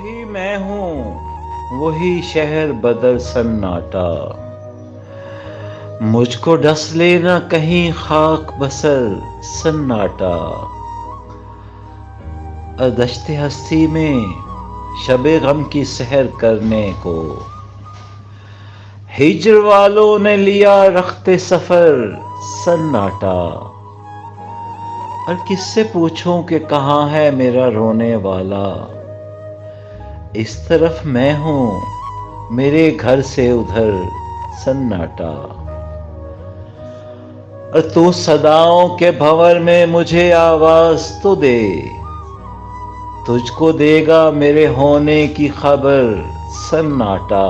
वही मैं हूँ, वही शहर बदल सन्नाटा। मुझको डस लेना कहीं खाक बसल सन्नाटा। दश्ते हस्ती में शबे गम की सहर करने को हिज्र वालों ने लिया रखते सफर सन्नाटा। और किससे पूछूं कि कहाँ है मेरा रोने वाला। इस तरफ मैं हूं, मेरे घर से उधर सन्नाटा। और तू सदाओं के भंवर में मुझे आवाज तो दे। तुझको देगा मेरे होने की खबर सन्नाटा।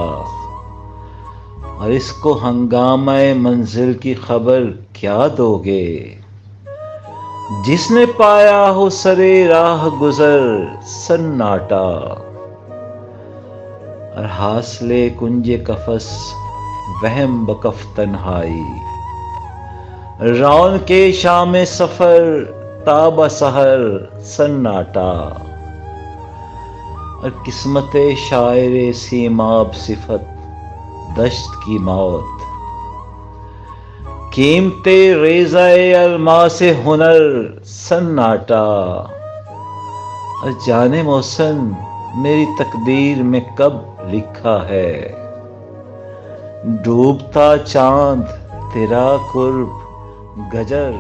और इसको हंगामे मंजिल की खबर क्या दोगे, जिसने पाया हो सरे राह गुजर सन्नाटा। और हासले कुंजे कफस वहम बकफ तन्हाई, रौन के शाम सफर ताबा सहर सन्नाटा। और किस्मत शायर सीमाब सिफत दश्त की मौत, कीमते रेज़ाए अलमासे हुनर सन्नाटा। और जाने मौसम मेरी तकदीर में कब लिखा है, डूबता चांद तेरा कुर्ब गजर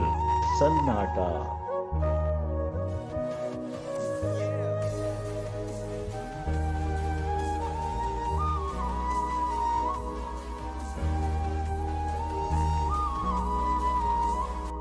सन्नाटा।